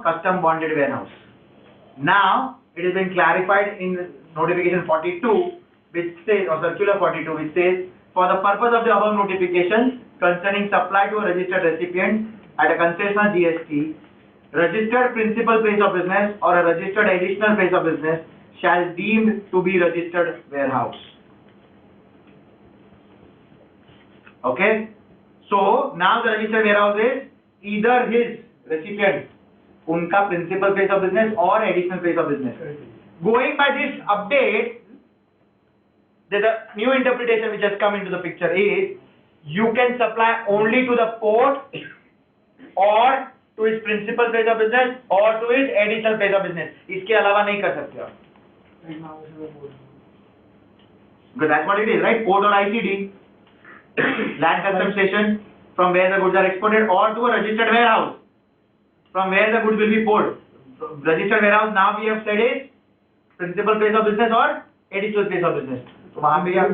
custom bonded warehouse. Now it has been clarified in notification 42, which says, or circular 42, which says, for the purpose of the above notifications concerning supply to a registered recipient at a concessional GST, registered principal place of business or a registered additional place of business shall deemed to be registered warehouse. Okay, so now the registered warehouse is either his recipient, unka principal place of business or additional place of business. Going by this update, the new interpretation which has come into the picture is you can supply only to the port or to his principal place of business or to his additional place of business. इसके अलावा नहीं कर सकते आप. Because that's what it is, right? Port or ICD, land custom station, from where the goods are exported, or to a registered warehouse, from where the goods will be poured. So, registered warehouse now we have said is principal place of business or additional place of business. तो वहाँ पे आप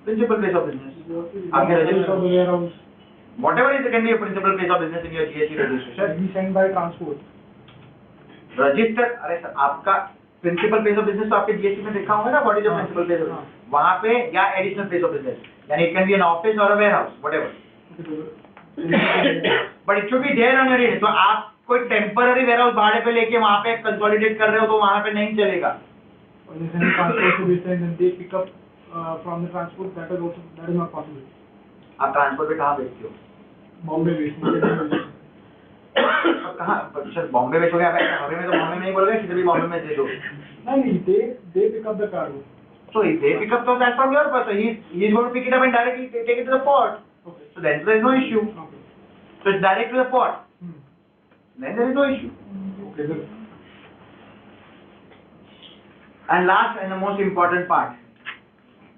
principal place of business. आपके registered warehouse. Whatever is can be a principal place of business in your GST registration. Be sent by transport. Registered, अरे sir आपका principal place of business तो आपके GST में देखा होगा ना, what is your principal place of business? वहाँ पे या additional place of business, यानी it can be an office or a warehouse, whatever. But it should be there on your read. तो आप कोई temporary warehouse भाड़े पे लेके वहाँ पे consolidate कर रहे हो तो वहाँ पे नहीं चलेगा. Transport to be sent and they pick up from the transport, that is not possible. आप ट्रांसपोर्ट पे कहाँ बेचते हो? बॉम्बे बेचते कहाँ? सर बॉम्बे बेचोगे आप? अभी में तो बॉम्बे में नहीं बोलोगे, किसी भी बॉम्बे में दे दो. नहीं, they pick up the cargo. So if they pick up, so that's from your person. He's going to pick it up and directly take it to the port. Okay. So then there is no issue. Okay. So it's direct to the port. Then there is no issue. Okay, sir. And last and the most important part,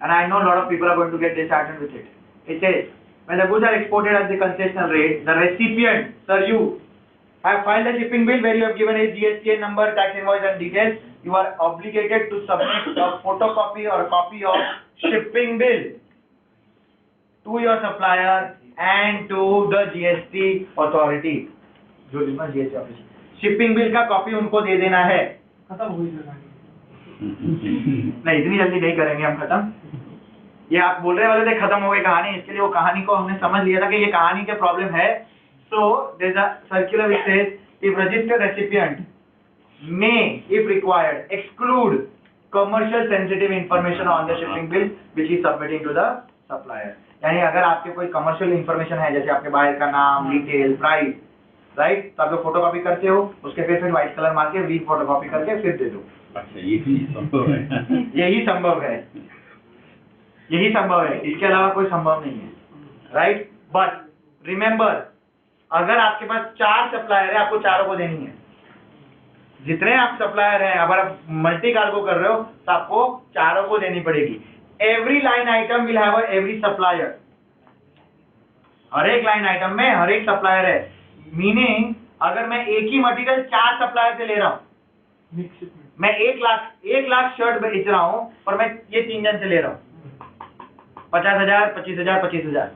and I know a lot of people are going to get disheartened with it. It says, when the goods are exported at the concessional rate, the recipient, sir, you have filed a shipping bill where you have given a GST number, tax invoice and details. You are obligated to submit a photocopy or a copy of shipping bill to your supplier and to the GST authority. जो जिसमें GST office, shipping bill का copy उनको दे देना है. खत्म हो गई. नहीं, इतनी जल्दी नहीं करेंगे हम खत्म. ये आप बोल रहे वाले थे खत्म हो गई कहानी, इसके लिए वो कहानी को हमने समझ लिया था कि ये कहानी के प्रॉब्लम है. So there is a circular which says if registered recipient may, if required, exclude commercial sensitive information on the shipping bill which is submitting to the supplier. यानी अगर आपके कोई कमर्शियल इंफॉर्मेशन है, जैसे आपके बायर का नाम, डिटेल, प्राइस, राइट, तो आप जो फोटोकॉपी करते हो उसके फिर व्हाइट कलर मार के री फोटोकॉपी करके फिर दे दो. अच्छा, यही संभव है. यही संभव है, यही संभव है, इसके अलावा कोई संभव नहीं है, राइट. बट रिमेंबर, अगर आपके पास 4 सप्लायर है, आपको चारों को देनी है. जितने आप सप्लायर हैं, अगर आप मल्टी कार्गो कर रहे हो तो आपको चारों को देनी पड़ेगी. Every line item will have every supplier. हर एक लाइन आइटम में हर एक सप्लायर है. मीनिंग अगर मैं एक ही मटेरियल 4 सप्लायर से ले रहा हूं, मैं 1 लाख शर्ट बेच रहा हूं और मैं ये 3 जन से ले रहा हूं, 50,000, 25,000, 25,000.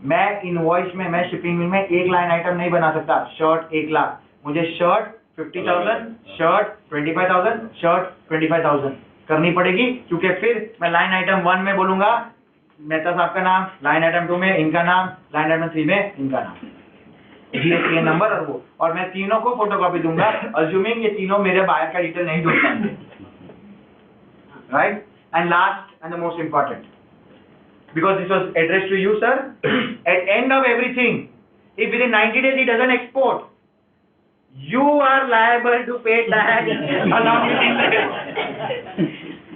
मैं इनवॉइस में, मैं शिपिंग में एक लाइन आइटम नहीं बना सकता. शर्ट 1 लाख, मुझे शर्ट 50,000, शर्ट 25,000, शर्ट 25,000 करनी पड़ेगी, क्योंकि फिर मैं लाइन आइटम 1 में बोलूंगा मेहता साहब का नाम, लाइन आइटम 2 में इनका नाम, लाइन आइटम 3 में इनका नाम, GST नंबर और वो, और मैं तीनों को फोटोकॉपी दूंगा, अज्यूमिंग ये तीनों मेरे बायर का डिटेल नहीं जोड़ पाएंगे, right. And last and the most important, because this was addressed to you, sir, at end of everything, if within 90 days he doesn't export, you are liable to pay tax along with interest.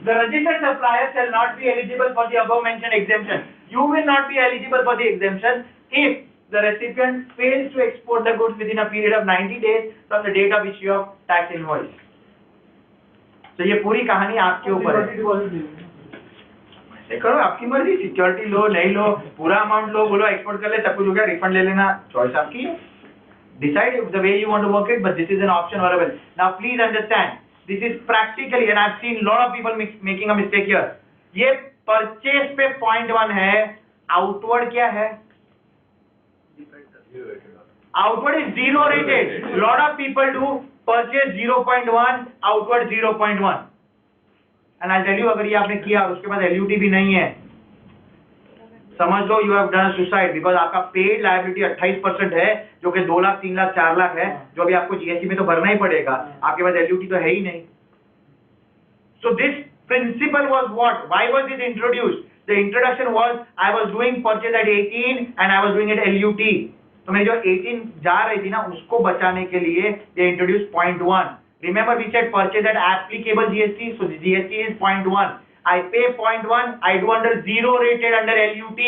The registered supplier shall not be eligible for the above mentioned exemption. You will not be eligible for the exemption if the recipient fails to export the goods within a period of 90 days from the date of issue of tax invoice. So ये पूरी कहानी आपके ऊपर है. करो आपकी मर्जी, security लो नहीं लो, पूरा अमाउंट लो, बोलो एक्सपोर्ट कर ले, सब कुछ हो गया, रिफंड ले लेना, चॉइस आपकी है. Decide the way you want to work it, but this is an option available. Now please understand, this is practically, and I've seen lot of people making a mistake here. ये purchase पे point 1 है, outward क्या है? Outward is zero rated. Lot of people do purchase 0.1, outward 0.1. And I'll tell you, अगर ये आपने किया और उसके बाद LUT भी नहीं है, समझ लो you have done a suicide, because आपका paid liability 28% है, जो कि 2 लाख, 3 लाख, 4 लाख है, जो अभी आपको GST में तो भरना ही पड़ेगा, आपके पास LUT तो है ही नहीं. So this principle was what? Why was this introduced? The introduction was I was doing purchase at 18 and I was doing it LUT. तो मेरी जो 18 जा रही थी ना, उसको बचाने के लिए they introduced 0.1. Remember we said purchase at applicable GST, so the GST is 0.1. I pay 0.1, I do under zero rated under LUT.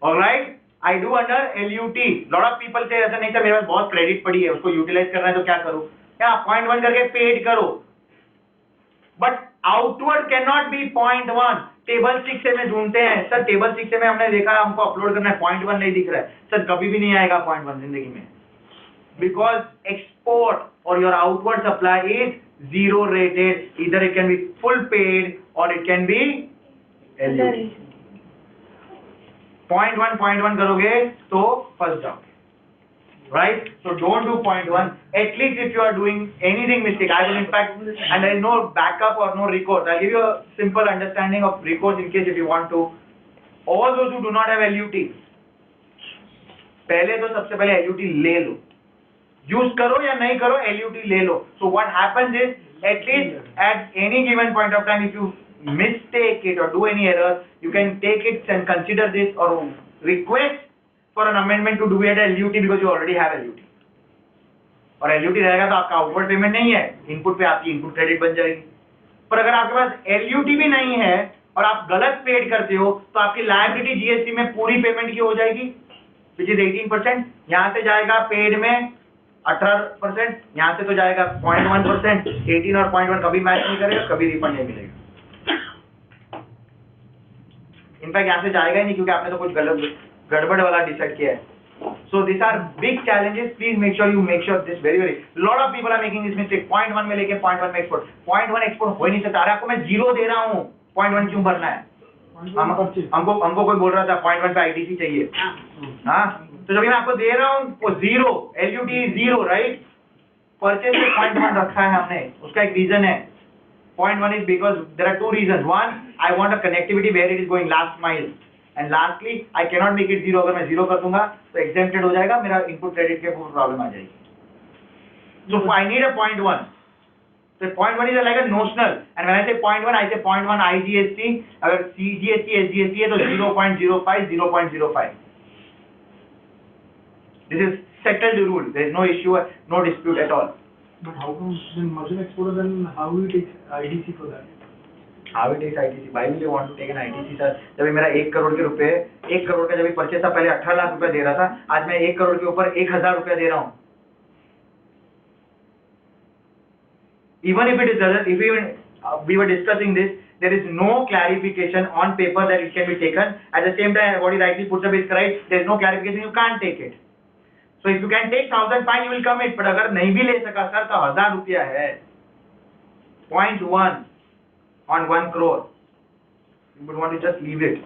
Alright, I do under LUT. Lot of people say ऐसा नहीं था, मेरे पास बहुत credit पड़ी है, उसको utilise करना है तो क्या करूं? क्या 0.1 करके पेड करो. But outward cannot be 0.1. Table 6 में ढूंढते हैं सर, टेबल 6 में हमने देखा, हमको अपलोड करना है, 0.1 नहीं दिख रहा है सर, कभी भी नहीं आएगा 0.1 जिंदगी में, because export or your outward supply is zero rated. Either it can be full paid or it can be LUT. 0.1 करोगे तो फंस जाओगे, right? So don't do 0.1. At least if you are doing anything mistake, I will in fact, and there is no backup or no recourse. I'll give you a simple understanding of recourse in case if you want to. All those who do not have LUT, पहले तो सबसे पहले LUT ले लो, use करो या नहीं करो, LUT ले लो. So what happens is, at least at any given point of time, if you mistake it or do any error, you can take it and consider this or request for an amendment to do it at LUT, because you already have LUT. और LUT रहेगा तो आपका outward payment नहीं है, input पे आपकी input credit बन जाएगी. पर अगर आपके पास LUT भी नहीं है और आप गलत पेड करते हो, तो आपकी लायबिलिटी GST में पूरी पेमेंट की हो जाएगी, which is 18%. यहाँ से जाएगा पेड में 18%, यहाँ से तो जाएगा 0.1%. 18 और 0.1 कभी मैच नहीं करेगा, कभी रिफंड नहीं मिलेगा. इनफैक्ट यहाँ से जाएगा ही नहीं, क्योंकि आपने तो कुछ गलत गड़बड़ वाला डिसाइड किया है. So these are big challenges. Please make sure this very. Lot of people are making this mistake. 0.1 में लेके 0.1 में एक्सपोर्ट. 0.1 एक्सपोर्ट हो ही नहीं सकता. अरे आपको मैं 0 दे रहा हूँ, 0.1 क्यों भरना है? हमको कोई बोल रहा था 0.1 पे ITC चाहिए. हाँ, तो जब मैं आपको दे रहा हूँ वो 0, LUT 0, राइट? परचेज में 0.1 रखा है हमने, उसका एक रीजन है. 0.1 is because there are two reasons. One, I want a connectivity where it is going last mile. And lastly, I cannot make it 0. अगर मैं 0 कर दूंगा तो exempted हो जाएगा, मेरा input credit के प्रॉब्लम आ जाएगी. So I need a 0.1. So 0.1 is like a notional. And when I say 0.1, I say 0.1 IGST. अगर CGST, SGST है तो 0.05, 0.05. This is settled rule. There is no issue, no dispute at all. But how come then merchant exporter, then how will it take ITC for that? How it takes ITC? Why will you want to take an ITC sir? जब मेरा 1 करोड़ के रुपए, 1 करोड़ का जब purchase था, पहले 18 लाख रुपए दे रहा था, आज मैं 1 करोड़ के ऊपर 1000 रुपया दे रहा हूँ. Even if it is if even we were discussing this, there is no clarification on paper that it can be taken. At the same time, what he rightly puts up is correct. There is no clarification. You can't take it. So if you can take 1000, fine, you will commit. But अगर नहीं भी ले सका sir तो 1000 रुपया है. 0.1 on 1 crore. You would want to just leave it.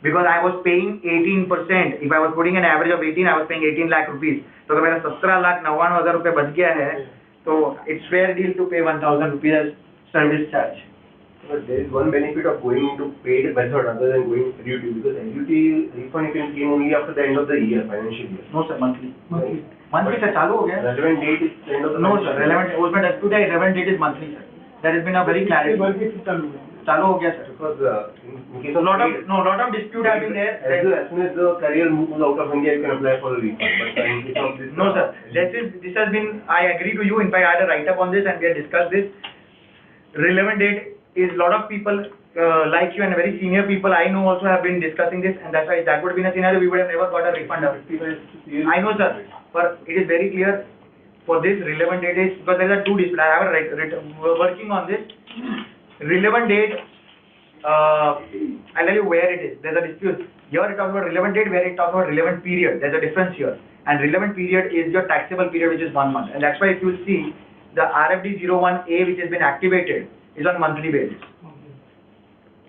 Because I was paying 18%. If I was putting an average of 18, I was paying 18 lakh rupees. तो अगर मेरा 17,99,000 रुपये बच गया है, तो it's fair deal to pay 1,000 rupees as service charge. But there is one benefit of going into paid method other than going LUT, because LUT refund came only after the end of the year, financial year. No sir, monthly. Monthly sir, चालू हो गया. Relevant date is the end of the No sir, relevant उसमें dispute है, relevant date is monthly sir. There has been a very clarity. चालू हो गया sir. Because in case of lot of dispute have been there. as soon as the carrier moves out of India, you can apply for a refund. But in case of this, no sir, this has been, I agree to you. In fact, I had a write up on this and we had discussed this. Relevant date is lot of people like you and very senior people I know also have been discussing this, and that's why that would have been a scenario we would have never got a refund of. I know sir, but it is very clear for this relevant date is because there are two disputes. I have working on this. Relevant date, I'll tell you where it is. There's a dispute. Here it talks about relevant date, where it talks about relevant period. There's a difference here. And relevant period is your taxable period, which is 1 month. And that's why if you see the RFD 01A, which has been activated, is on monthly basis.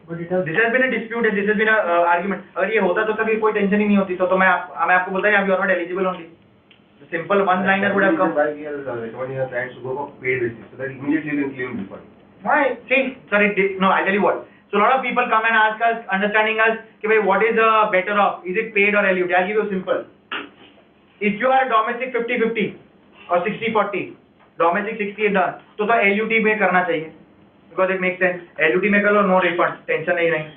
But it has. This has been a dispute and this has been a argument. अगर ये होता तो कभी कोई tension ही नहीं होती, तो मैं आपको बोलता you are not eligible only. The simple one liner would have come. Why we are recommending our clients to go for paid basis so that immediately you can claim refund. Why? See, sorry, no, I'll tell you what. So a lot of people come and ask us, understanding us, कि what is the better off? Is it paid or LUT? I'll give you simple. If you are a domestic 50-50 or 60-40, domestic 60 is done, तो LUT में करना चाहिए. Because it makes sense. LUT में कर लो, no refund, tension नहीं.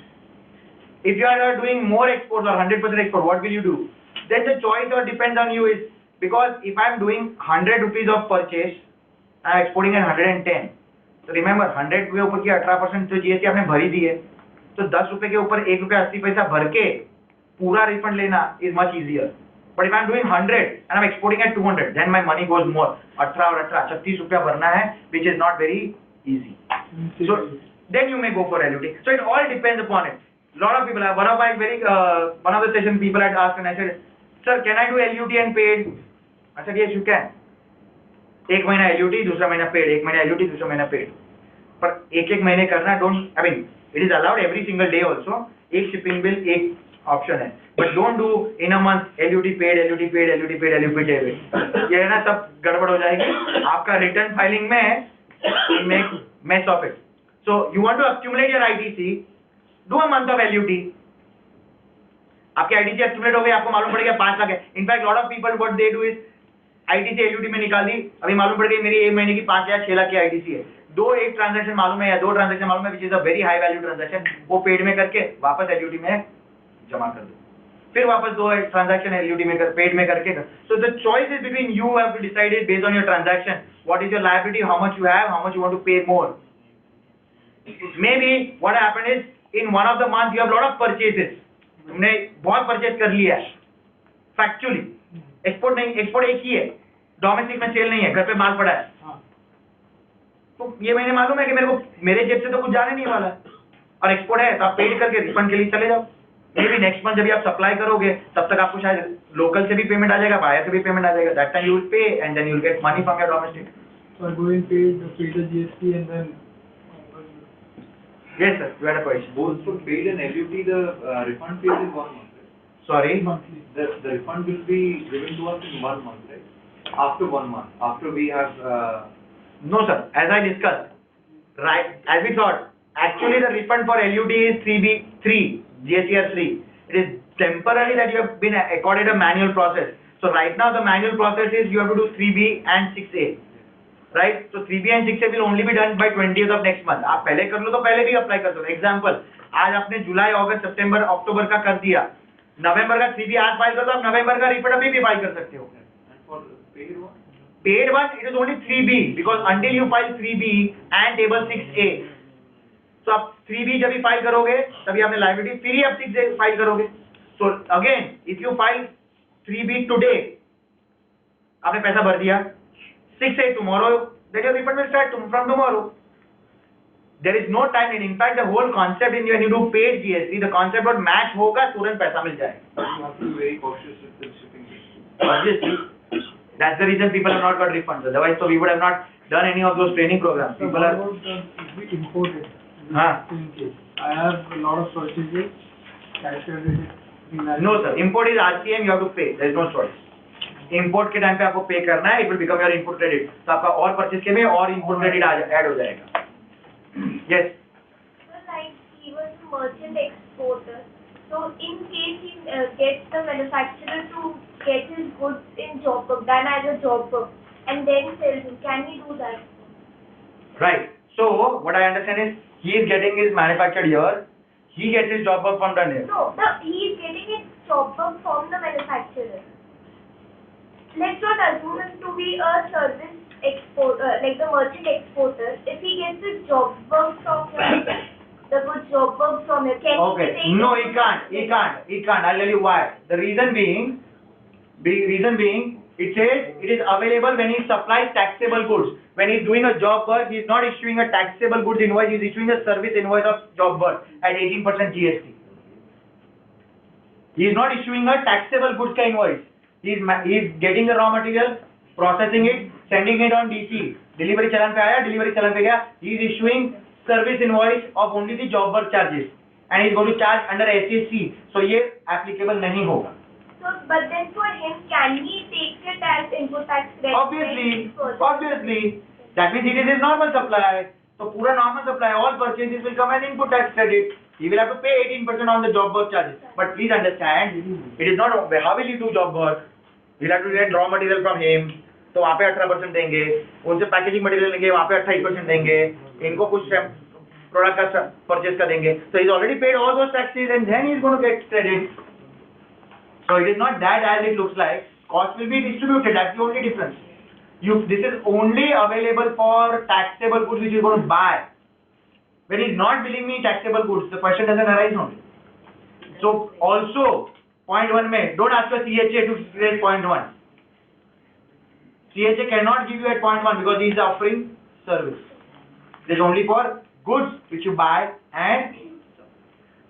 If you are doing more exports or 100% export, what will you do? Then the choice or depends on you is, because if I am doing 100 rupees of purchase, I am exporting at 110. So remember, 100 के ऊपर की 18% जो GST आपने भरी दी है, तो 10 रुपए के ऊपर 1 रुपया 80 पैसा भर के पूरा refund लेना is much easier. But if I am doing 100 and I am exporting at 200, then my money goes more. 18 और 18 36 रुपया भरना है, which is not very easy. So then you may go for LUT. So it all depends upon it. Lot of people, one of the session people had asked and I said, sir, can I do LUT and paid? I said, yes, you can. एक महीना LUT, दूसरा महीना paid, एक महीना LUT, दूसरा महीना paid. पर एक महीने करना, it is allowed every single day also. एक shipping bill, एक option है. But don't do in a month LUT paid, LUT paid, LUT paid, LUT paid. ये है ना, सब गड़बड़ हो जाएगी. आपका return filing में will make mess of it. So you want to accumulate your ITC, do a month of LUT. आपके ITC accumulate हो गए, आपको मालूम पड़ गया 5 लाख है. In fact, lot of people what they do is ITC LUT में निकाल दी, अभी मालूम पड़ गई मेरी एक महीने की 5 या 6 लाख की ITC है. एक ट्रांजैक्शन मालूम है या 2 ट्रांजैक्शन मालूम है, which is a very high value transaction, वो पेड में करके वापस LUT में जमा कर दो. फिर वापस 2 ट्रांजैक्शन LUT में कर, पेड में करके कर. So the choice is between you have to decide it based on your transaction. What is your liability, how much you have, how much you want to pay more. Maybe what happened is in one of the months you have lot of purchases. तुमने बहुत purchase कर लिया है. Factually, export नहीं, export एक ही है, domestic में cell नहीं है, घर पे माल पड़ा है. तो ये मैंने मालूम है कि मेरे जेब से तो कुछ जाने नहीं वाला है, और एक्सपोर्ट है तो आप पेड करके रिफंड के लिए चले जाओ. मे बी नेक्स्ट मंथ जब आप सप्लाई करोगे तब तक आपको शायद लोकल से भी पेमेंट आ जाएगा, बायर से भी पेमेंट आ जाएगा. That time you will pay and then you will get money from your domestic. So going paid the GST and then. Yes sir, you had a question. Both for paid and LUT, the refund period is 1 month. Right? Sorry. Monthly. The refund will be given to us in 1 month, right? After 1 month, after we have. No sir, as I discussed, right, as we thought, actually the refund for LUT is 3B3, GSTR 3. It is temporarily that you have been accorded a manual process. So right now the manual process is you have to do 3B and 6A. Right? So 3B and 6A will only be done by 20th of next month. आप पहले कर लो तो पहले भी apply कर दो. Example, आज आपने जुलाई, अगस्त, सितंबर, अक्टूबर का कर दिया, नवंबर का 3B आज फाइल कर दो, आप नवंबर का रिफंड अभी भी फाइल कर सकते हो. And for paid one? Paid one, it is only 3B because until you file 3B and table 6A. So आप 3B जब भी फाइल करोगे तभी आपने लायबिलिटी, फिर ही आप 6A फाइल करोगे. So again, if you file 3B today, आपने पैसा भर दिया, 6A tomorrow, then your refund will start from tomorrow. There is no time. In fact, the whole concept in when you do paid GST, the concept of match होगा, तुरंत पैसा मिल जाएगा. You have to be very cautious with the shipping. Obviously, that's the reason people have not got refunds. Otherwise, so we would have not done any of those training programs. So People what are. about if we imported? Huh? In case I have a lot of purchases, cash credit. No sir, import is RCM, you have to pay. There is no choice. Import के time पे आपको पे करना है, it will become your input credit. तो आपका और purchase के में और input credit ऐड हो जाएगा. Yes. So like he was a merchant exporter. So in case he gets the manufacturer to get his goods in job book, done as a job book, and then sells him, can he do that? Right. So what I understand is he is getting his manufactured here. He gets his job work from done here. No, he is getting his job book from the manufacturer. Let's not assume him to be a service exporter, like the merchant exporter. If he gets his job work from here, the good job work from here, can Okay. he take No, it? he can't. I'll tell you why. The reason being, it says it is available when he supplies taxable goods. When he's doing a job work, he is not issuing a taxable goods invoice. He is issuing a service invoice of job work at 18% GST. He is not issuing a taxable goods ka invoice. He is getting the raw material, processing it, sending it on DC. Delivery चालान पे आया, delivery चालान पे गया. He is issuing service invoice of only the job work charges. and he's going to charge under HSC, so ये applicable नहीं होगा. So, but then for him, can he take it as input tax credit? Obviously, that means it is his normal supply. So पूरा normal supply, all purchases will come as input tax credit. He will have to pay 18% on the job work charges. But please understand, it is not how will you do job work? You'll have to get raw material from him. तो वहाँ पे 18% देंगे, उनसे packaging material लेंगे, वहाँ पे 28% देंगे, इनको कुछ प्रोडक्ट का परचेज का देंगे. So he's already paid all those taxes and then he's going to get credit. So it is not that as it looks like. Cost will be distributed. That's the only difference. This is only available for taxable goods which you're going to buy. When he's not billing me taxable goods, the question doesn't arise only. So also, point 1 mein, don't ask your CHA to create point 1. CHA cannot give you at point 1 because he is offering service. It is only for goods which you buy and.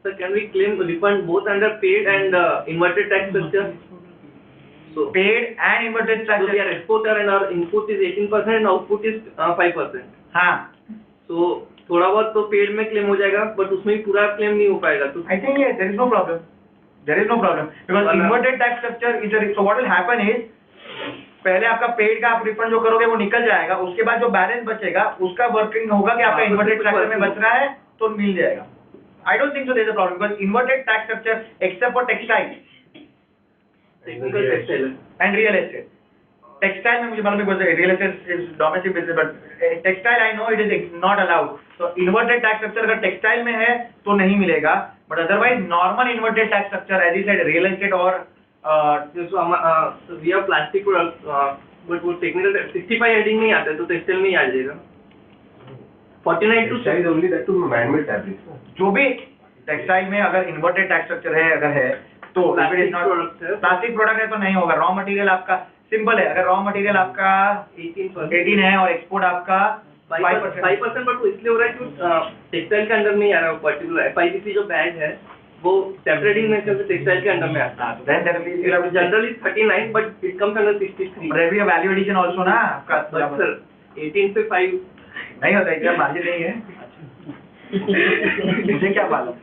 So can we claim refund both under paid and inverted tax structure? So paid and inverted tax. So we are exporter and our input is 18% and output is 5%. हाँ. So थोड़ा बहुत तो paid में claim हो जाएगा, but उसमें पूरा claim नहीं हो पाएगा. तो I think yes, there is no problem. There is no problem because inverted tax structure is a, so what will happen is पहले आपका पेड का आप रिफंड जो करोगे वो निकल जाएगा, उसके बाद जो बैलेंस बचेगा उसका वर्किंग होगा कि आपका इन्वर्टेड स्ट्रक्चर में बच रहा है तो मिल जाएगा. I don't think so there is a problem because inverted tax structure except for textile technical textile and real estate. Textile में मुझे मालूम है because real estate is domestic business but textile I know it is not allowed. So inverted tax structure अगर textile में है तो नहीं मिलेगा, but otherwise normal inverted tax structure as you said real estate or so we have plastic products but वो technical 65 heading नहीं आता है तो textile में ही आ जाएगा. 49 to textile is only that to man-made fabrics. जो भी टेक्सटाइल में अगर इन्वर्टेड टैक्स स्ट्रक्चर है अगर है तो प्लास्टिक प्रोडक्ट है तो नहीं होगा. रॉ मटेरियल आपका सिंपल है, अगर रॉ मटेरियल आपका 18 है और एक्सपोर्ट आपका 5% बट इसलिए हो रहा है कि टेक्सटाइल के अंडर नहीं आ रहा है. पर्टिकुलर FIPC जो बैग है वो सेपरेटिंग नेचर से टेक्सटाइल के अंडर में आता है. Then there will be generally 39 but it comes under 63. There will be a value addition also ना आपका. सर 18 से 5 नहीं होता, इतना मार्जिन नहीं है. मुझे क्या मालूम.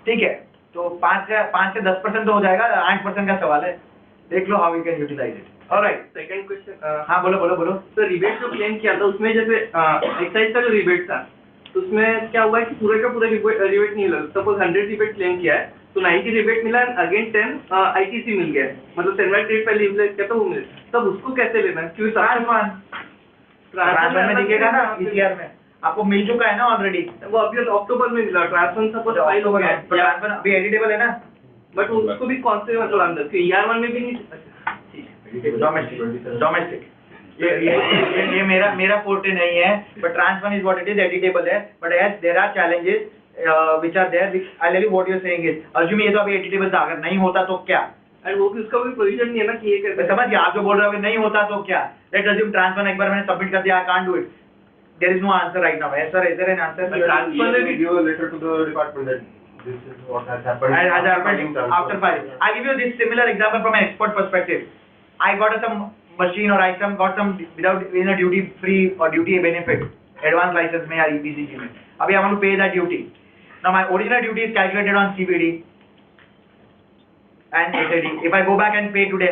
ठीक है, तो 5 से 10% तो हो जाएगा, 8% का सवाल है. देख लो how you can utilize it. Alright, second question. हाँ बोलो. सर रिबेट जो क्लेम किया था उसमें जैसे एक्साइज का जो रिबेट था तो उसमें क्या हुआ है कि पूरे का पूरा रिबेट नहीं मिला. सपोज 100 रिबेट क्लेम किया है तो 90 रिबेट मिला एंड अगेन 10 ITC मिल गया है, मतलब सेंट्रल ट्रेड पहले यूटिलाइज किया था वो मिले, तब उसको कैसे लेना है? क्योंकि ट्रांसफर में दिखेगा ना ECR में आपको मिल चुका है ना ऑलरेडी. वो अभी अक्टूबर में मिला. ट्रांसफर सपोज फाइल हो गया, ट्रांसफर अभी एडिटेबल है ना, बट उसको भी कौन से मतलब अंदर ER1 में भी नहीं. डोमेस्टिक ये मेरा फोर्टे नहीं है, but transfer is what it is, editable है. But yes there are challenges which are there. I tell you what you are saying is assume ये तो अभी एडिटेबल था, अगर नहीं होता तो क्या. एंड वो भी उसका कोई प्रोविजन नहीं है ना कि ये कैसे. समझ गया आप जो बोल रहे हो, अगर नहीं होता तो क्या. लेट्स अज्यूम ट्रांसफर एक बार मैंने सबमिट कर दिया, I can't do it. There is no answer right now. Sir is there an answer? Transfer the video letter to the department that this is what has happened. Has happened after filing. I give you this similar example from an export perspective. I got some machine or I got some without in a duty free or duty benefit advance license में या EPCG में. अभी I want to pay that duty. Now my original duty is calculated on CVD and SAD. If I go back and pay today,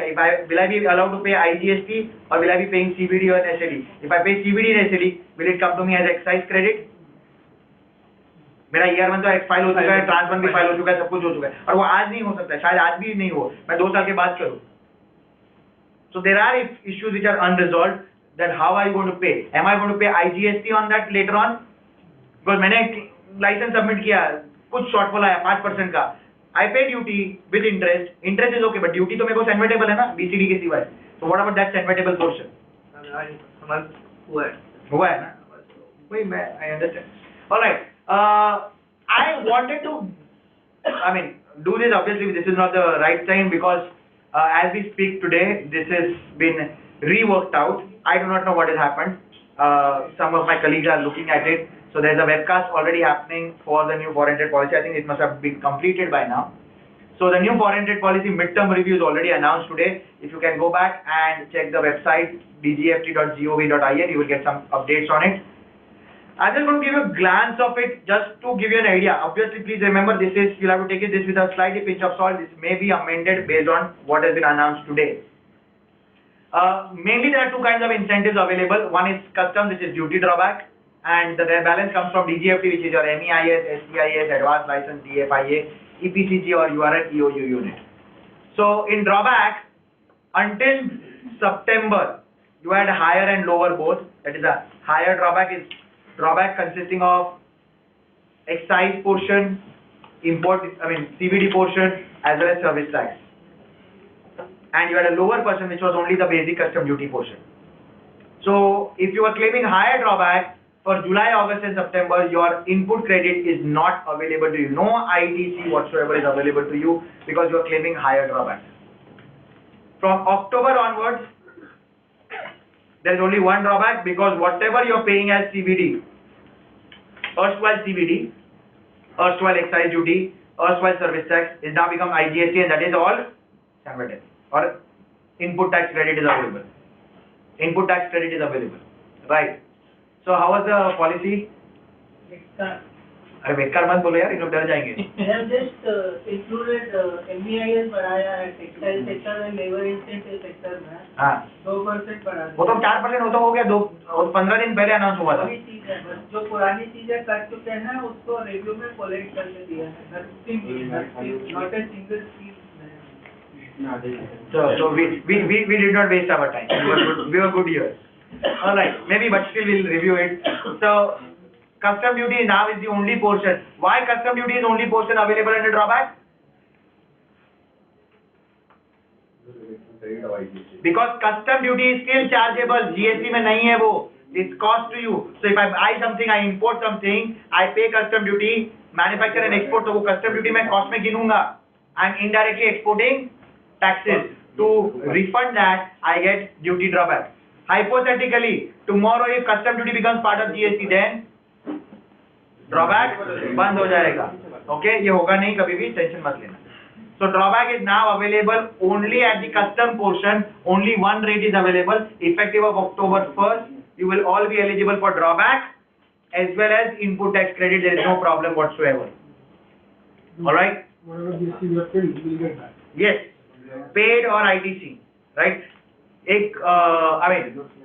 will I be allowed to pay IGST or will I be paying CVD or SAD? If I pay CVD and SAD, will it come to me as excise credit? मेरा ER1 तो file हो चुका है, transfer भी file हो चुका है, सब कुछ हो चुका है, और वो आज नहीं हो सकता है, शायद आज भी नहीं हो, मैं 2 साल के बाद करूँ. So there are issues which are unresolved. Then how are you going to pay? Am I going to pay IGST on that later on? Because मैंने लाइसेंस सबमिट किया, कुछ शॉर्टफॉल आया 5% का. I pay duty with interest. Interest is okay, but duty तो मेरे को convertible है ना BCD के सिवाय. So what about that convertible portion? हुआ है ना? वही मैं I understand. All right. I wanted to, I mean, do this. Obviously, this is not the right time because as we speak today, this has been reworked out. I do not know what has happened. Some of my colleagues are looking at it. So there's a webcast already happening for the new foreign trade policy. I think it must have been completed by now. So the new foreign trade policy midterm review is already announced today. If you can go back and check the website dgft.gov.in, you will get some updates on it. I'm just going to give you a glance of it just to give you an idea. Obviously, please remember this is, you'll have to take this with a slightly pinch of salt. This may be amended based on what has been announced today. Mainly there are two kinds of incentives available. One is customs, which is duty drawback, and the balance comes from DGFT, which is your MEIS, SCIS, Advanced License, DFIA, EPCG or URL EOU unit. So in drawback, until September, you had higher and lower both. That is a higher drawback is drawback consisting of excise portion, CVD portion, as well as service tax. And you had a lower portion which was only the basic custom duty portion. So if you are claiming higher drawback for July, August and September, your input credit is not available to you. No ITC whatsoever is available to you because you are claiming higher drawback. From October onwards, there is only one drawback because whatever you are paying as CVD, erstwhile CVD, erstwhile excise duty, erstwhile service tax is now become IGST, and that is all standard or input tax credit is available. Input tax credit is available, right? So how was the policy? अरे बेकार मत बोलो यार, इन लोग डर जाएंगे. They have just included MEIS बढ़ाया है, टेक्सटाइल सेक्टर में, लेबर इंसेंटिव सेक्टर में. हाँ. 2% बढ़ा. वो तो 4% होता हो गया, 15 दिन पहले अनाउंस हुआ था. वही चीज है, बस जो पुरानी चीजें कर चुके हैं उसको रिव्यू में कोलेक्ट करके दिया है. Nothing, not a single piece. So we did not waste our time. We were good here. All right, maybe, but still we'll review it. So custom duty now is the only portion. Why custom duty is only portion available under drawback? Because custom duty is still chargeable. GST में नहीं है वो. It's cost to you. So if I buy something, I import something, I pay custom duty, manufacture and export. तो वो custom duty मैं cost में गिनूंगा. I'm indirectly exporting taxes. To refund that, I get duty drawback. Hypothetically, tomorrow if custom duty becomes part of GST, then drawback बंद हो जाएगा. Okay, ये होगा नहीं कभी भी, टेंशन मत लेना. So drawback is now available only at the custom portion. Only one rate is available. Effective of October 1st, you will all be eligible for drawback as well as input tax credit. There is no problem whatsoever. All right. Whatever GST you have paid, you will get back. Yes, paid or ITC, right?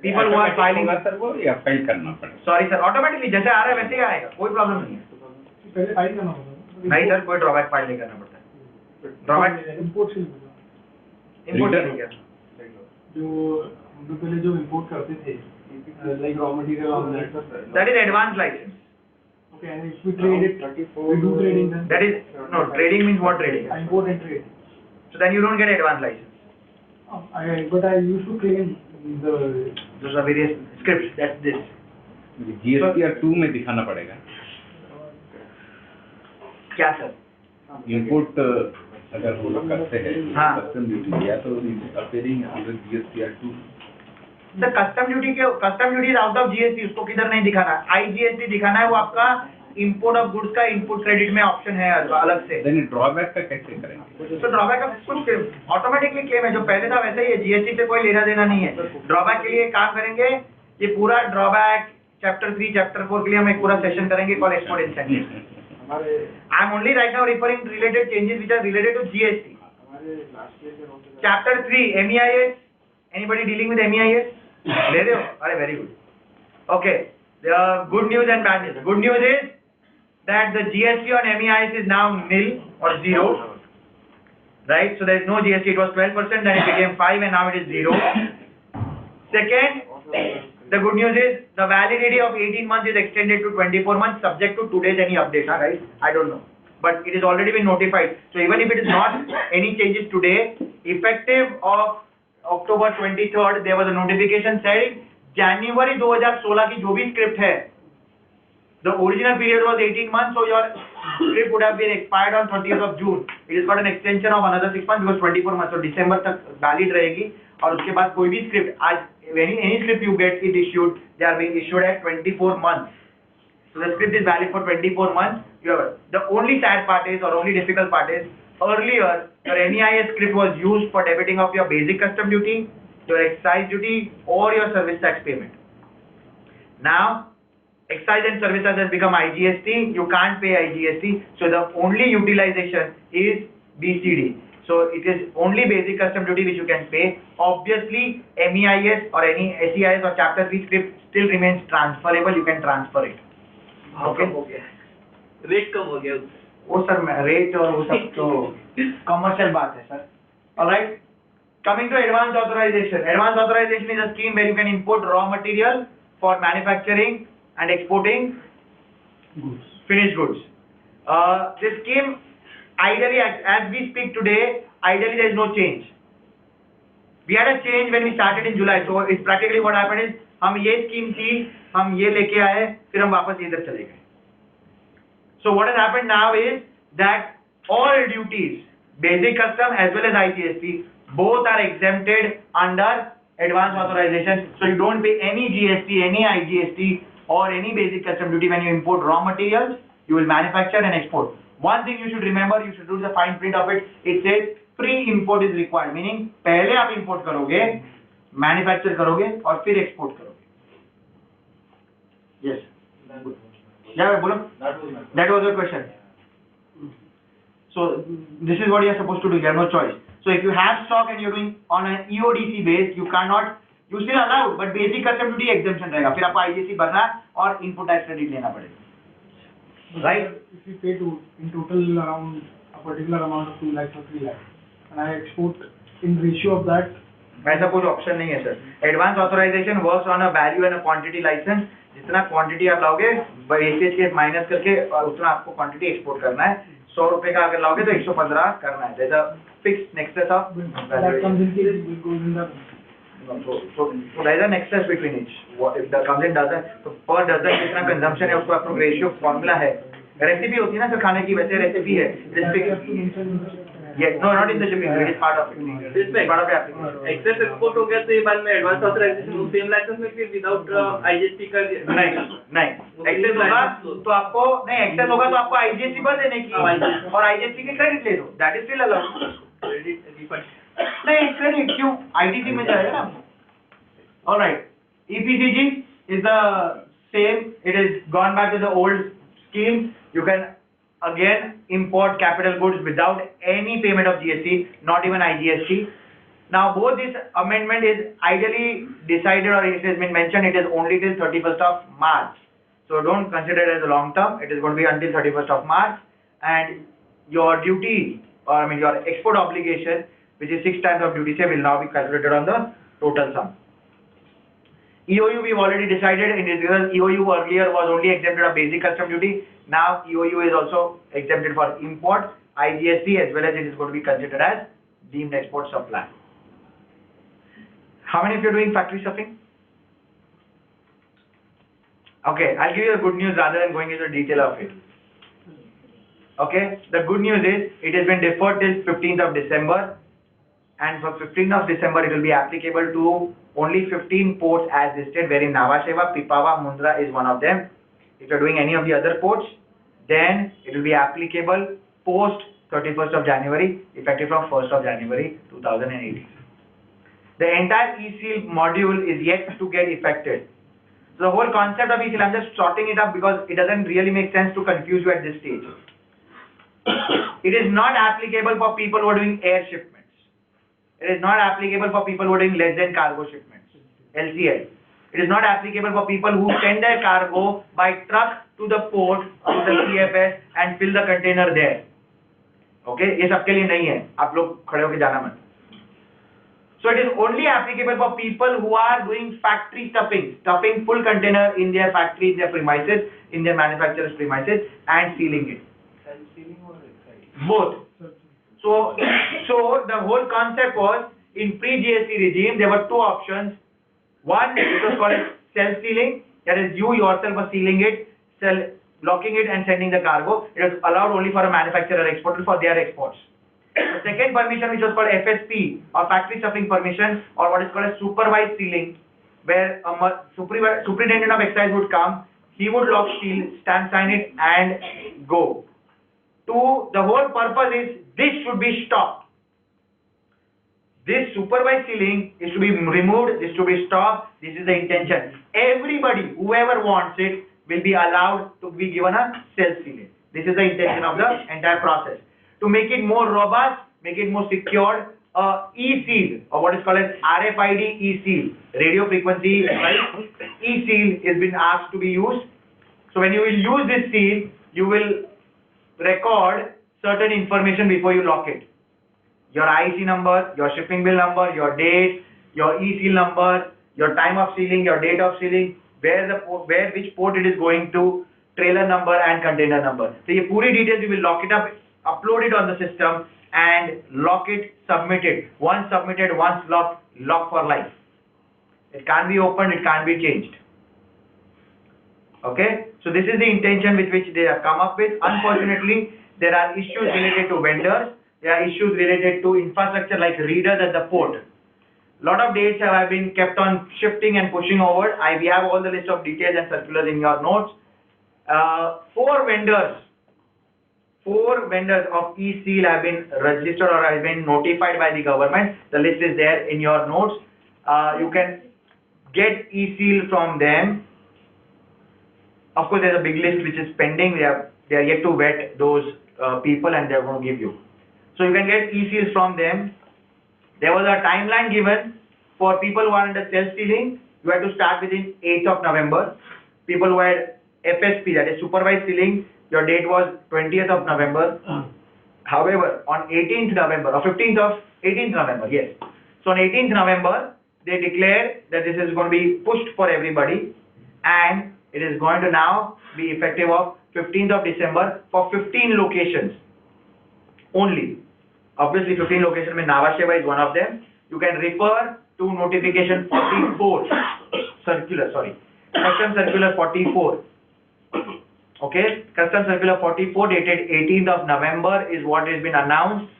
People who are filing. Sir वो या file करना पड़ेगा. Sorry sir, automatically जैसे आ रहा है वैसे ही आएगा, कोई प्रॉब्लम नहीं है. पहले फाइल करना होगा. नहीं सर, कोई ड्रॉबैक फाइल नहीं करना पड़ता है. ड्रॉबैक इंपोर्ट से होगा. इंपोर्ट नहीं किया. जो हम लोग पहले जो इंपोर्ट करते थे, like raw material on that. That is advanced license. Okay, and if we trade it, we do trading then. That is no trading means what trading? Import and trade. So then you don't get advanced license. But I used to claim the. Those are various scripts. That's this. GST 2 में दिखाना पड़ेगा. क्या sir? Import अगर वो लोग करते हैं हाँ. कस्टम ड्यूटी या तो appearing under GST 2. Sir custom duty is out of GST, उसको किधर नहीं दिखाना. IGST दिखाना है, वो आपका इंपोर्ट ऑफ गुड्स का इनपुट क्रेडिट में ऑप्शन है अलग से. देन ड्रॉबैक का कैसे करेंगे? तो ड्रॉबैक का कुछ ऑटोमेटिकली क्लेम है, जो पहले था वैसे ही है. GST से कोई लेना देना नहीं है. ड्रॉबैक के लिए काम करेंगे, ये पूरा ड्रॉबैक चैप्टर 3 चैप्टर 4 के लिए हम एक पूरा सेशन करेंगे for export incentive. I am only right now referring related changes which are related to GST. Chapter 3 MEIS. Anybody dealing with MEIS? ले रहे हो? अरे very good. Okay, good news and bad news. Good news is that the GST on MEIS is now nil or zero, right? So there is no GST. It was 12%, then it became 5%, and now it is 0. Second, the good news is the validity of 18 months is extended to 24 months, subject to today's any update, right? I don't know, but it has already been notified. So even if it is not any changes today, effective of October 23rd, there was a notification saying January 2016 की जो भी script है, the original period was 18 months, so your script would have been expired on 30th of June. It has got an extension of another 6 months because 24 months, so December तक valid रहेगी. और उसके बाद कोई भी script, आज any script you get it issued, they are being issued at 24 months. So the script is valid for 24 months. The only sad part is, or only difficult part is, earlier your MEIS script was used for debiting of your basic custom duty, your excise duty, or your service tax payment. Now excise and services has become IGST, you can't pay IGST, so the only utilization is BCD. So it is only basic custom duty which you can pay. Obviously, MEIS or any SEIS or chapter 3 script still remains transferable, you can transfer it. Okay? Rate कम हो गया वो sir rate और वो सब तो commercial बात है sir. Alright, coming to advance authorization. Advance authorization is a scheme where you can import raw material for manufacturing and exporting finished goods. This scheme, ideally, as we speak today, ideally there is no change. We had a change when we started in July, so it's practically what happened is हम ये scheme थी, हम ये लेके आए, फिर हम वापस इधर चले गए. So what has happened now is that all duties, basic custom as well as IGST, both are exempted under advance authorization. So you don't pay any GST, any IGST or any basic custom duty when you import raw materials, you will manufacture and export. One thing you should remember, you should do the fine print of it. It says pre-import is required, meaning पहले आप import करोगे, manufacture करोगे और फिर export करोगे. Yes. Yeah, बोलो. That was your question. So this is what you are supposed to do. You have no choice. So if you have stock and you're doing on an EODC base, you cannot. You still allowed, but basic custom duty exemption रहेगा. फिर आपको IGST भरना और input tax credit लेना पड़ेगा. Right? If you pay in total around a particular amount of 2 lakhs or 3 lakhs, and I export in ratio of that. ऐसा कोई option नहीं है sir. Advance authorization works on a value and a quantity licence. जितना quantity आप लाओगे wastage के minus करके उतना आपको क्वांटिटी एक्सपोर्ट करना है. 100 रुपए का अगर लाओगे तो 115 करना है. There's a fixed nexus of That comes in case it goes in the. So there's a nexus between each. What if the comes in dozen? तो per dozen जितना कंजम्पशन है उसको आपको रेशियो फॉर्मूला है. रेसिपी होती है ना sir खाने की, वैसे रेसिपी है. Yes, no, not in the shipping. It is part of it. It's part of the application. Excess export हो गया तो ये बाद में एडवांस ऑथराइजेशन सेम लाइसेंस में फिर विदाउट आईजीएसटी का नहीं एक्सेस होगा तो आपको नहीं एक्सेस होगा तो आपको आईजीएसटी भर देने की और आईजीएसटी के क्रेडिट ले लो. That is still allowed. Credit refund नहीं क्रेडिट क्यों आईटीसी में जाएगा ना. Alright, EPCG is the same. It is gone back to the old scheme. You can again import capital goods without any payment of GST, not even IGST. Now both this amendment is ideally decided, or it has been mentioned, it is only till 31st of March. So don't consider it as a long term. It is going to be until 31st of March, and your duty, or I mean your export obligation, which is 6 times of duty, will now be calculated on the total sum. EOU we've already decided in this because EOU earlier was only exempted of basic custom duty. Now EOU is also exempted for import, IGST, as well as it is going to be considered as deemed export supply. How many of you are doing factory stuffing? Okay, I'll give you the good news rather than going into the detail of it. Okay, the good news is it has been deferred till 15th of December, and for 15th of December it will be applicable to only 15 ports as listed, wherein Nhava Sheva, Pipavav, Mundra is one of them. If you are doing any of the other ports, then it will be applicable post 31st of January, effective from 1st of January 2018. The entire e-seal module is yet to get effected. So the whole concept of e-seal, I'm just sorting it up because it doesn't really make sense to confuse you at this stage. It is not applicable for people who are doing air shipments. It is not applicable for people who are doing less than cargo shipments, LCL. It is not applicable for people who send their cargo by truck to the port, to the CFS and fill the container there. Okay, ये सबके लिए नहीं है. आप लोग खड़े होके जाना मत. So it is only applicable for people who are doing factory stuffing full container in their factory, in their premises, in their manufacturer's premises, and sealing it. Both. So the whole concept was, in pre-GST regime, there were two options. One, which was called self-sealing, that is you yourself are sealing it, locking it and sending the cargo. It was allowed only for a manufacturer exporter for their exports. The second permission, which was called FSP, or factory stuffing permission, or what is called a supervised sealing, where a superintendent of excise would come, he would lock, seal, stamp, sign it, and go. The whole purpose is this should be stopped. This supervised sealing is to be removed, this to be stopped, this is the intention. Everybody, whoever wants it, will be allowed to be given a self-sealing. This is the intention of the entire process. To make it more robust, make it more secured, e-seal, or what is called as RFID e-seal, radio frequency, right? E-seal is been asked to be used. So when you will use this seal, you will record certain information before you lock it. Your IC number, your shipping bill number, your date, your e-seal number, your time of sealing, your date of sealing, which port it is going to, trailer number and container number. So ये पूरी details you will lock it up, upload it on the system and lock it, submit it. Once submitted, once locked, lock for life. It can't be opened, it can't be changed. Okay, so this is the intention with which they have come up with. Unfortunately, there are issues related to vendors, there are issues related to infrastructure like readers at the port. Lot of dates have been kept on shifting and pushing over. We have all the list of details and circulars in your notes. Four vendors of e-seal have been registered or have been notified by the government. The list is there in your notes. You can get e-seal from them. Of course, there's a big list which is pending. They are yet to vet those people and they are going to give you. So you can get e-seals from them. There was a timeline given for people who are under self-sealing. You had to start within 8th of November. People who had FSP, that is supervised sealing, your date was 20th of November. However, on 18th November or 18th November, yes. So on 18th November, they declared that this is going to be pushed for everybody and it is going to now be effective of 15th of December for 15 locations only. Obviously 15 locations, Nhava Sheva is one of them. You can refer to notification 44, Custom Circular 44. Okay, Custom Circular 44 dated 18th of November is what has been announced.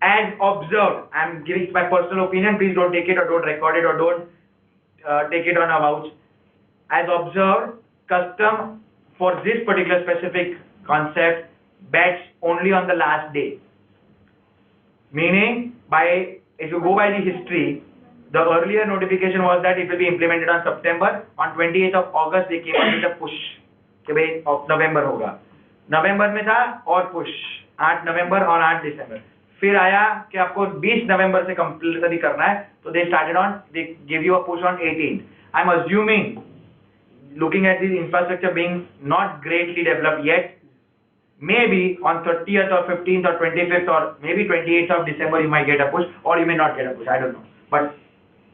As observed, I am giving my personal opinion, please don't take it or don't record it or don't take it on a vouch. As observed, custom for this particular specific concept bets only on the last day. Meaning, if you go by the history, the earlier notification was that it will be implemented on September. On 28th of August, they came out with a push कि भाई of November होगा. नवंबर में था और push 8 नवंबर और 8 दिसंबर. फिर आया कि आपको 20 नवंबर से कंपल्सरी करना है, तो they give you a push on 18th. I'm assuming, looking at the infrastructure being not greatly developed yet, maybe on 30th or 15th or 25th or maybe 28th of December you might get a push or you may not get a push, I don't know. But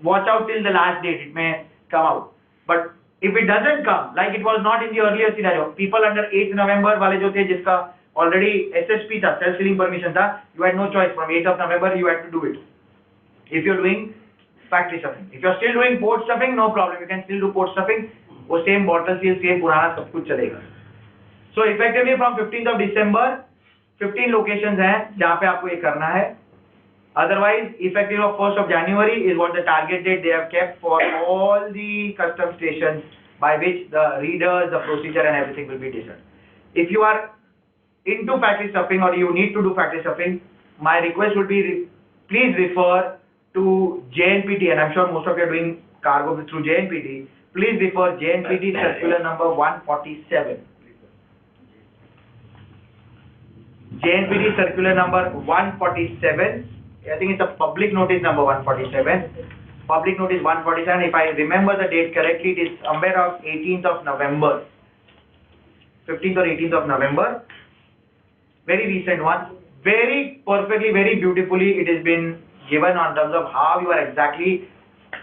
watch out till the last date, it may come out. But if it doesn't come, like it was not in the earlier scenario, people under 8th November वाले जो थे जिसका already SSP था, self-sealing permission था, you had no choice. From 8th of November you had to do it. If you're doing factory stuffing. If you're still doing port stuffing, no problem, you can still do port stuffing. वो same bottle seal, same पुराना सब कुछ चलेगा. So effectively from 15th of December, 15 locations हैं जहाँ पे आपको ये करना है. Otherwise, effective of 1st of January is what the target date they have kept for all the custom stations by which the readers, the procedure and everything will be decided. If you are into factory stuffing or you need to do factory stuffing, my request would be please refer to JNPT, and I'm sure most of you are doing cargo through JNPT. Please refer JNPT circular number 147. JNPT circular number 147. I think it's a public notice number 147. Public notice 147. If I remember the date correctly, it is somewhere of 18th of November. 15th or 18th of November. Very recent one. Very perfectly, very beautifully it has been given on terms of how you are exactly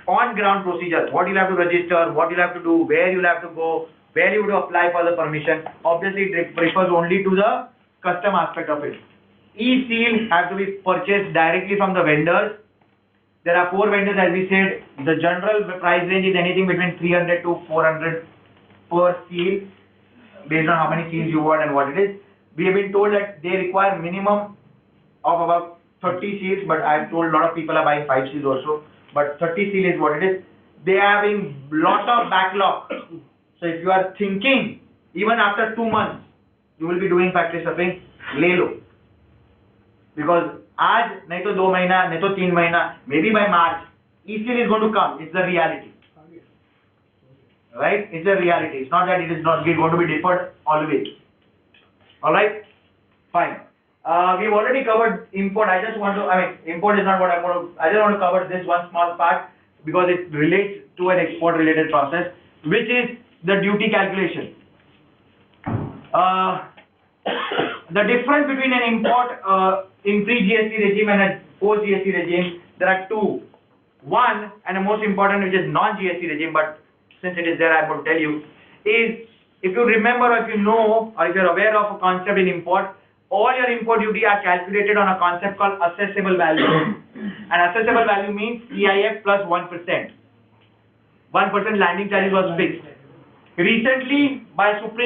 on ground procedures. What you'll have to register, what you'll have to do, where you'll have to go, where you would apply for the permission. Obviously it refers only to the custom aspect of it. E-seal has to be purchased directly from the vendors. There are 4 vendors, as we said. The general price range is anything between 300 to 400 per seal, based on how many seals you want and what it is. We have been told that they require minimum of about 30 seals, but I have told a lot of people are buying 5 seals also. But 30 seal is what it is. They are having lot of backlog. So if you are thinking, even after 2 months, you will be doing factory stuffing, ले लो. Because आज नहीं तो 2 महीना, नहीं तो 3 महीना, maybe by March, e-seal is going to come. It's the reality. right? It's a reality. It's not that it is not going to be deferred always. All right, fine. We've already covered import. I mean, import is not what I just want to cover this one small part because it relates to an export related process, which is the duty calculation. The difference between an import in pre-GST regime and a post-GST regime, there are two. One, and the most important, which is non-GST regime, but since it is there, I will tell you, is if you remember or if you know or if you're aware of a concept in import, all your import duty are calculated on a concept called assessable value. And assessable value means EIF plus 1%. 1% landing charges was fixed. Recently, by Supreme